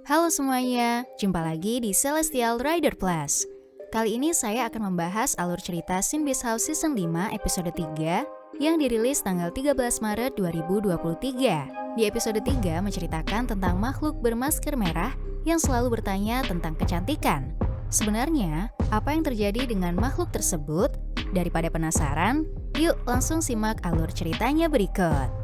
Halo semuanya, jumpa lagi di Celestial Rider Plus. Kali ini saya akan membahas alur cerita Sin Beast House Season 5 episode 3 yang dirilis tanggal 13 Maret 2023. Di episode 3 menceritakan tentang makhluk bermasker merah yang selalu bertanya tentang kecantikan. Sebenarnya, apa yang terjadi dengan makhluk tersebut? Daripada penasaran, yuk langsung simak alur ceritanya berikut.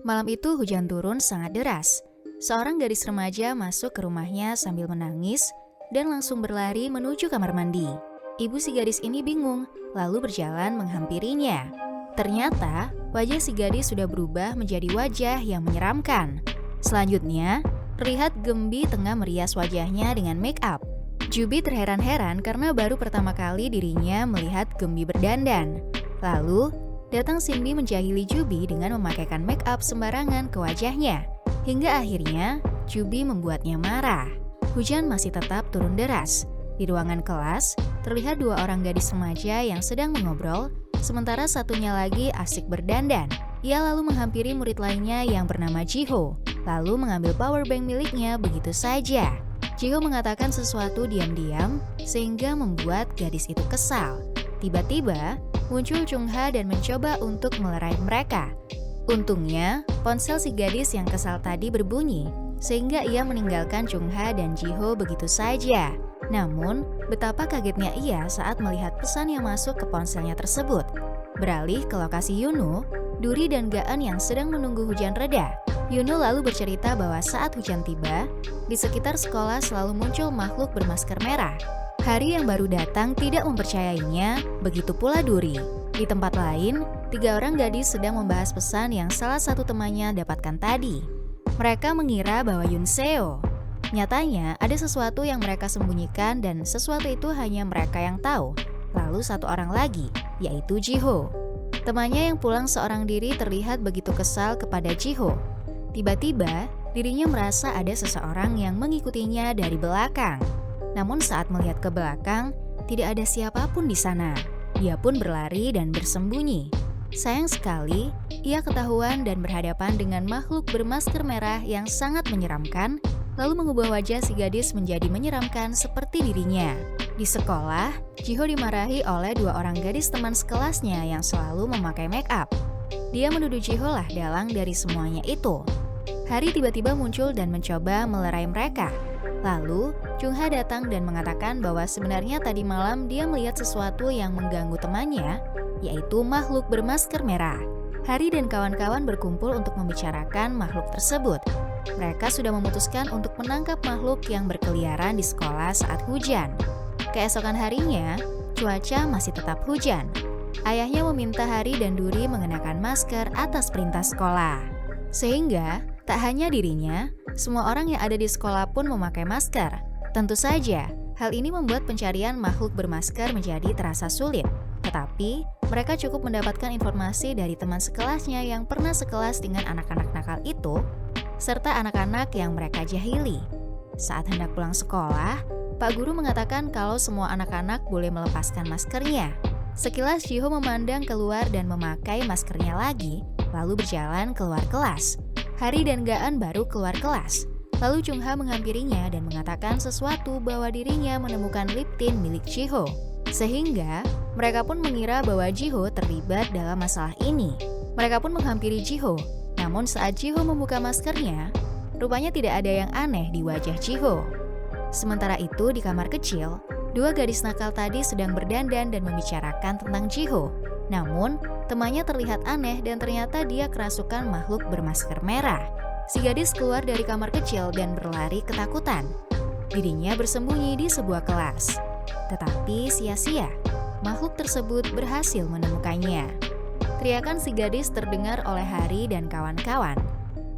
Malam itu hujan turun sangat deras. Seorang gadis remaja masuk ke rumahnya sambil menangis dan langsung berlari menuju kamar mandi. Ibu si gadis ini bingung, lalu berjalan menghampirinya. Ternyata, wajah si gadis sudah berubah menjadi wajah yang menyeramkan. Selanjutnya, terlihat Gembi tengah merias wajahnya dengan make up. Jubi terheran-heran karena baru pertama kali dirinya melihat Gembi berdandan. Lalu, datang Cindy menjahili Jubi dengan memakaikan make up sembarangan ke wajahnya. Hingga akhirnya, Jubi membuatnya marah. Hujan masih tetap turun deras. Di ruangan kelas, terlihat dua orang gadis remaja yang sedang mengobrol, sementara satunya lagi asik berdandan. Ia lalu menghampiri murid lainnya yang bernama Jiho, lalu mengambil power bank miliknya begitu saja. Jiho mengatakan sesuatu diam-diam, sehingga membuat gadis itu kesal. Tiba-tiba, muncul Chungha dan mencoba untuk melerai mereka. Untungnya, ponsel si gadis yang kesal tadi berbunyi, sehingga ia meninggalkan Chungha dan Jiho begitu saja. Namun, betapa kagetnya ia saat melihat pesan yang masuk ke ponselnya tersebut. Beralih ke lokasi Yuno, Duri dan Gaan yang sedang menunggu hujan reda. Yuno lalu bercerita bahwa saat hujan tiba, di sekitar sekolah selalu muncul makhluk bermasker merah. Hari yang baru datang tidak mempercayainya, begitu pula Duri. Di tempat lain, 3 orang gadis sedang membahas pesan yang salah satu temannya dapatkan tadi. Mereka mengira bahwa Yunseo. Nyatanya, ada sesuatu yang mereka sembunyikan dan sesuatu itu hanya mereka yang tahu. Lalu satu orang lagi, yaitu Jiho. Temannya yang pulang seorang diri terlihat begitu kesal kepada Jiho. Tiba-tiba, dirinya merasa ada seseorang yang mengikutinya dari belakang. Namun saat melihat ke belakang, tidak ada siapapun di sana. Dia pun berlari dan bersembunyi. Sayang sekali, ia ketahuan dan berhadapan dengan makhluk bermasker merah yang sangat menyeramkan, lalu mengubah wajah si gadis menjadi menyeramkan seperti dirinya. Di sekolah, Jiho dimarahi oleh 2 orang gadis teman sekelasnya yang selalu memakai make up. Dia menuduh Jiho lah dalang dari semuanya itu. Hari tiba-tiba muncul dan mencoba melerai mereka. Lalu, Chungha datang dan mengatakan bahwa sebenarnya tadi malam dia melihat sesuatu yang mengganggu temannya, yaitu makhluk bermasker merah. Hari dan kawan-kawan berkumpul untuk membicarakan makhluk tersebut. Mereka sudah memutuskan untuk menangkap makhluk yang berkeliaran di sekolah saat hujan. Keesokan harinya, cuaca masih tetap hujan. Ayahnya meminta Hari dan Duri mengenakan masker atas perintah sekolah. Sehingga, tak hanya dirinya, semua orang yang ada di sekolah pun memakai masker. Tentu saja, hal ini membuat pencarian makhluk bermasker menjadi terasa sulit. Tetapi, mereka cukup mendapatkan informasi dari teman sekelasnya yang pernah sekelas dengan anak-anak nakal itu, serta anak-anak yang mereka jahili. Saat hendak pulang sekolah, Pak Guru mengatakan kalau semua anak-anak boleh melepaskan maskernya. Sekilas Jiho memandang keluar dan memakai maskernya lagi, lalu berjalan keluar kelas. Hari dan Gaan baru keluar kelas. Lalu Chungha menghampirinya dan mengatakan sesuatu bahwa dirinya menemukan lip tint milik Jiho. Sehingga, mereka pun mengira bahwa Jiho terlibat dalam masalah ini. Mereka pun menghampiri Jiho. Namun saat Jiho membuka maskernya, rupanya tidak ada yang aneh di wajah Jiho. Sementara itu di kamar kecil, 2 gadis nakal tadi sedang berdandan dan membicarakan tentang Jiho. Namun, temannya terlihat aneh dan ternyata dia kerasukan makhluk bermasker merah. Si gadis keluar dari kamar kecil dan berlari ketakutan. Dirinya bersembunyi di sebuah kelas. Tetapi sia-sia, makhluk tersebut berhasil menemukannya. Teriakan si gadis terdengar oleh Hari dan kawan-kawan.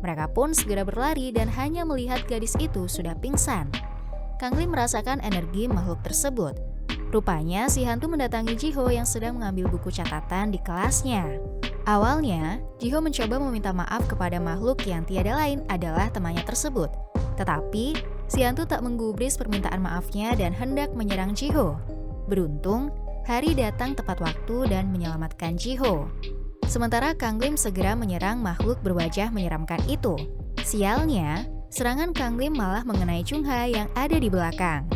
Mereka pun segera berlari dan hanya melihat gadis itu sudah pingsan. Kang Lim merasakan energi makhluk tersebut. Rupanya si hantu mendatangi Jiho yang sedang mengambil buku catatan di kelasnya. Awalnya, Jiho mencoba meminta maaf kepada makhluk yang tiada lain adalah temannya tersebut. Tetapi, si hantu tak menggubris permintaan maafnya dan hendak menyerang Jiho. Beruntung, Hari datang tepat waktu dan menyelamatkan Jiho. Sementara Kang Lim segera menyerang makhluk berwajah menyeramkan itu. Sialnya, serangan Kang Lim malah mengenai Chung Ha yang ada di belakang.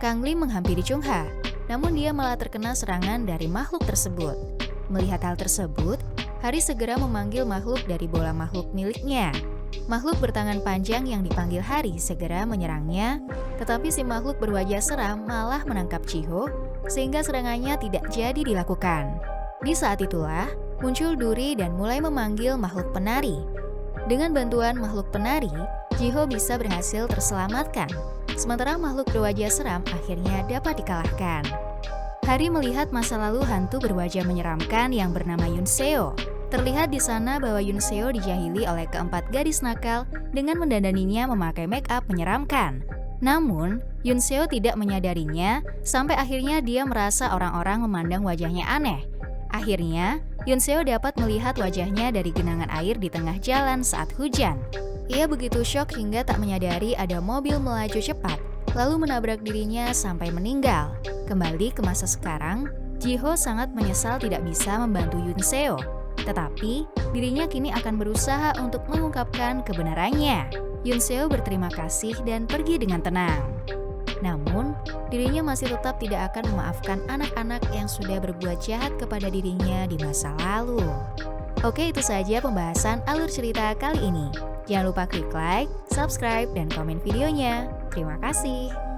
Kang Lim menghampiri Chung Ha, namun dia malah terkena serangan dari makhluk tersebut. Melihat hal tersebut, Hari segera memanggil makhluk dari bola makhluk miliknya. Makhluk bertangan panjang yang dipanggil Hari segera menyerangnya, tetapi si makhluk berwajah seram malah menangkap Ji-ho, sehingga serangannya tidak jadi dilakukan. Di saat itulah, muncul Duri dan mulai memanggil makhluk penari. Dengan bantuan makhluk penari, Ji-ho bisa berhasil terselamatkan, sementara makhluk berwajah seram akhirnya dapat dikalahkan. Hari melihat masa lalu hantu berwajah menyeramkan yang bernama Yoon Seo. Terlihat di sana bahwa Yoon Seo dijahili oleh keempat gadis nakal dengan mendandaninya memakai make up menyeramkan. Namun, Yoon Seo tidak menyadarinya sampai akhirnya dia merasa orang-orang memandang wajahnya aneh. Akhirnya, Yoon Seo dapat melihat wajahnya dari genangan air di tengah jalan saat hujan. Ia begitu syok hingga tak menyadari ada mobil melaju cepat, lalu menabrak dirinya sampai meninggal. Kembali ke masa sekarang, Ji-ho sangat menyesal tidak bisa membantu Yoon Seo. Tetapi, dirinya kini akan berusaha untuk mengungkapkan kebenarannya. Yoon Seo berterima kasih dan pergi dengan tenang. Namun, dirinya masih tetap tidak akan memaafkan anak-anak yang sudah berbuat jahat kepada dirinya di masa lalu. Oke, itu saja pembahasan alur cerita kali ini. Jangan lupa klik like, subscribe, dan komen videonya. Terima kasih.